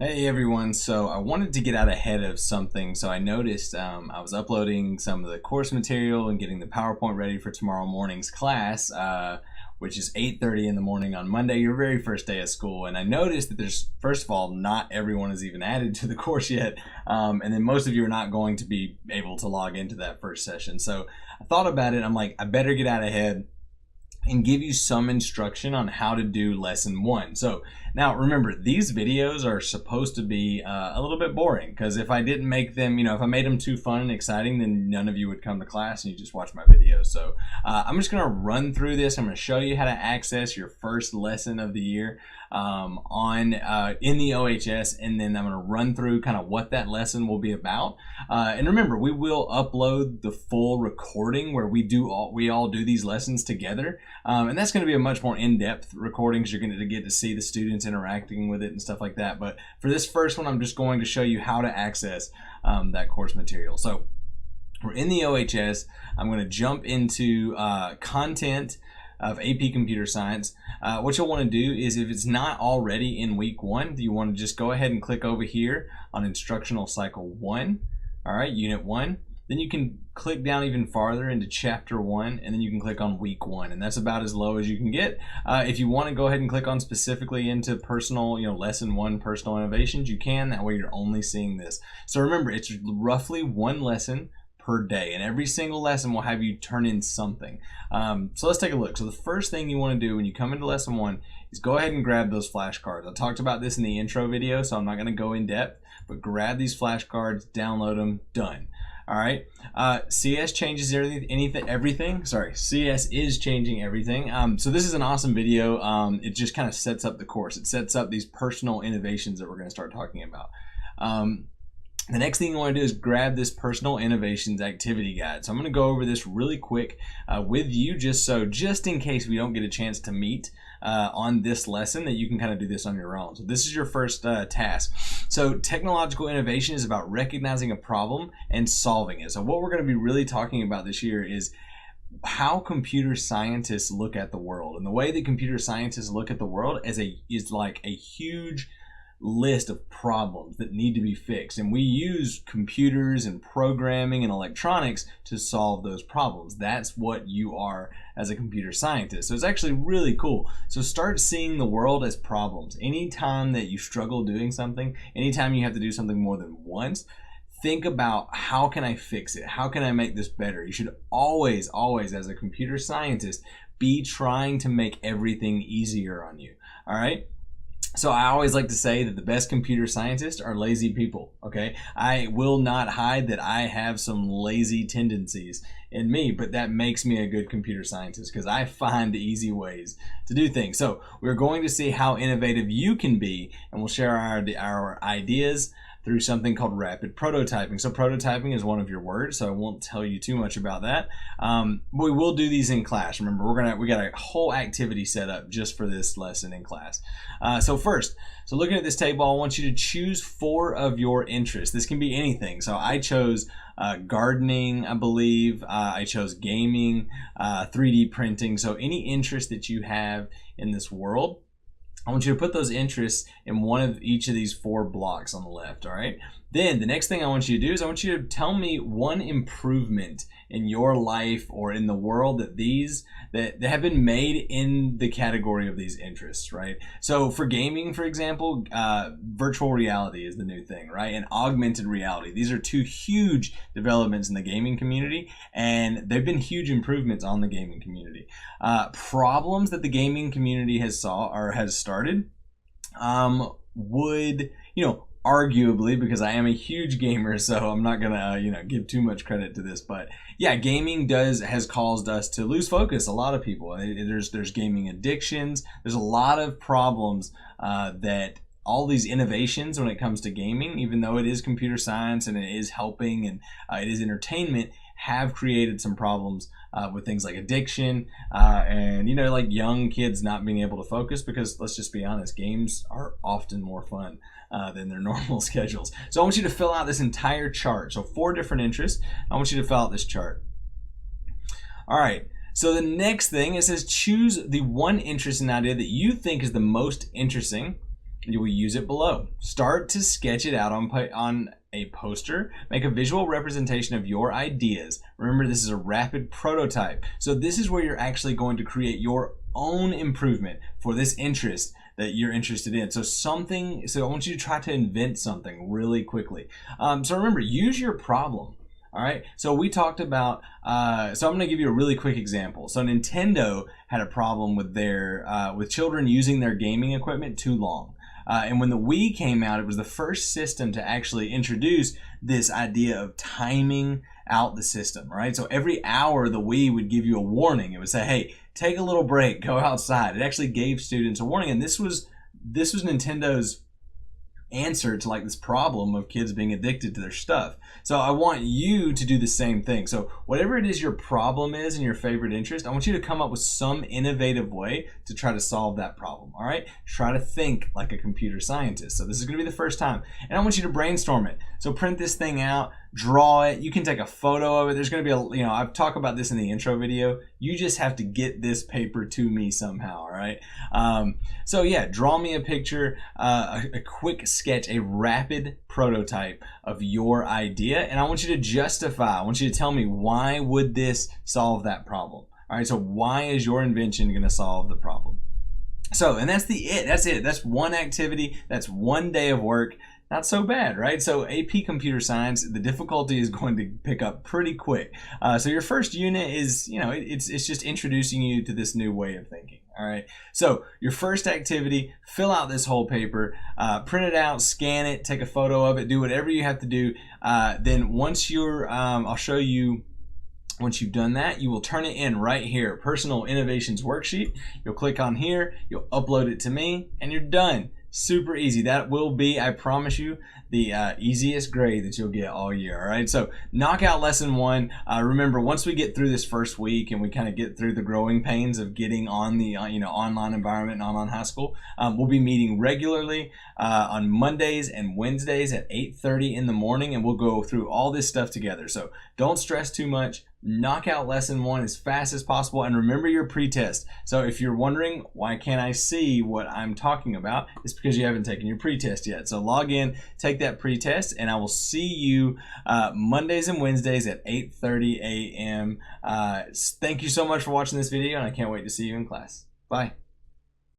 Hey everyone, so I wanted to get out ahead of something, so I noticed I was uploading some of the course material and getting the PowerPoint ready for tomorrow morning's class, which is 8:30 in the morning on Monday, your very first day of school. And I noticed that there's, first of all, not everyone is even added to the course yet, and then most of you are not going to be able to log into that first session. So I thought about it, I'm like, I better get out ahead and give you some instruction on how to do lesson one. So now remember, these videos are supposed to be a little bit boring, because if I didn't make them, if I made them too fun and exciting, then none of you would come to class and you just watch my videos. So I'm just gonna run through this. I'm gonna show you how to access your first lesson of the year in the OHS, and then I'm going to run through kind of what that lesson will be about. And remember, we will upload the full recording where we all do these lessons together, and that's going to be a much more in-depth recording, because you're going to get to see the students interacting with it and stuff like that. But for this first one, I'm just going to show you how to access that course material. So we're in the OHS. I'm going to jump into content of AP Computer Science. What you'll want to do is, if it's not already in week one, you want to just go ahead and click over here on Instructional Cycle 1, all right, Unit 1. Then you can click down even farther into Chapter 1, and then you can click on Week 1, and that's about as low as you can get. If you want to go ahead and click on specifically into personal, Lesson 1, Personal Innovations, you can. That way you're only seeing this. So remember, it's roughly one lesson per day, and every single lesson will have you turn in something. So let's take a look. So the first thing you want to do when you come into lesson one is go ahead and grab those flashcards. I talked about this in the intro video, so I'm not going to go in depth, but grab these flashcards, download them, done. All right. CS changes everything. Sorry, CS is changing everything. So this is an awesome video. It just kind of sets up the course. It sets up these personal innovations that we're going to start talking about. The next thing you want to do is grab this Personal Innovations Activity Guide. So I'm going to go over this really quick with you, just in case we don't get a chance to meet on this lesson, that you can kind of do this on your own. So this is your first task. So technological innovation is about recognizing a problem and solving it. So what we're going to be really talking about this year is how computer scientists look at the world. And the way that computer scientists look at the world is like a huge list of problems that need to be fixed, and we use computers and programming and electronics to solve those problems. That's what you are as a computer scientist. So it's actually really cool. So start seeing the world as problems. Anytime that you struggle doing something, anytime you have to do something more than once, think about, how can I fix it? How can I make this better? You should always, as a computer scientist, be trying to make everything easier on you. All right? So I always like to say that the best computer scientists are lazy people, okay? I will not hide that I have some lazy tendencies in me, but that makes me a good computer scientist, because I find easy ways to do things. So we're going to see how innovative you can be, and we'll share our ideas through something called rapid prototyping. So prototyping is one of your words, so I won't tell you too much about that. But we will do these in class. Remember, we got a whole activity set up just for this lesson in class. So looking at this table, I want you to choose 4 of your interests. This can be anything. So I chose gardening, I believe. I chose gaming, 3D printing. So any interest that you have in this world, I want you to put those interests in one of each of these 4 blocks on the left, all right? Then the next thing I want you to do is I want you to tell me one improvement in your life or in the world that have been made in the category of these interests, right? So for gaming, for example, virtual reality is the new thing, right? And augmented reality. These are 2 huge developments in the gaming community, and they've been huge improvements on the gaming community. Problems that the gaming community has started would, arguably, because I am a huge gamer, so I'm not gonna give too much credit to this, but yeah, gaming has caused us to lose focus. A lot of people, there's gaming addictions. There's a lot of problems that all these innovations when it comes to gaming, even though it is computer science and it is helping and it is entertainment, have created some problems with things like addiction and like young kids not being able to focus, because let's just be honest, games are often more fun than their normal schedules. So I want you to fill out this entire chart. So 4 different interests. I want you to fill out this chart. All right. So the next thing, it says choose the one interest and idea that you think is the most interesting You will use it below. Start to sketch it out on a poster. Make a visual representation of your ideas. Remember, this is a rapid prototype. So this is where you're actually going to create your own improvement for this interest that you're interested in. So I want you to try to invent something really quickly. So remember, use your problem. All right, so we talked about, so I'm gonna give you a really quick example. So Nintendo had a problem with with children using their gaming equipment too long. And when the Wii came out, it was the first system to actually introduce this idea of timing out the system, right? So every hour the Wii would give you a warning. It would say, hey, take a little break, go outside. It actually gave students a warning, and this was Nintendo's answer to like this problem of kids being addicted to their stuff. So I want you to do the same thing. So whatever it is your problem is and your favorite interest, I want you to come up with some innovative way to try to solve that problem. All right, try to think like a computer scientist. So this is going to be the first time, and I want you to brainstorm it. So print this thing out, draw it. You can take a photo of it. There's going to be I've talked about this in the intro video. You just have to get this paper to me somehow. All right. So yeah, draw me a picture, a quick sketch, a rapid prototype of your idea, and I want you to justify. I want you to tell me, why would this solve that problem? All right. So why is your invention going to solve the problem? So, and that's it. That's one activity. That's one day of work. Not so bad, right? So AP Computer Science, the difficulty is going to pick up pretty quick. So your first unit is, it's just introducing you to this new way of thinking. All right. So your first activity, fill out this whole paper, print it out, scan it, take a photo of it, do whatever you have to do. Then once I'll show you. Once you've done that, you will turn it in right here, Personal Innovations Worksheet. You'll click on here, you'll upload it to me, and you're done. Super easy. That will be, I promise you, the easiest grade that you'll get all year. All right, so knock out lesson 1. Remember, once we get through this first week and we kind of get through the growing pains of getting on the online environment and online high school, we'll be meeting regularly on Mondays and Wednesdays at 8:30 in the morning, and we'll go through all this stuff together. So don't stress too much. Knock out lesson 1 as fast as possible, and remember your pretest. So if you're wondering why can't I see what I'm talking about, it's because you haven't taken your pretest yet. So log in, take that pretest, and I will see you Mondays and Wednesdays at 8:30 a.m. Thank you so much for watching this video, and I can't wait to see you in class. Bye.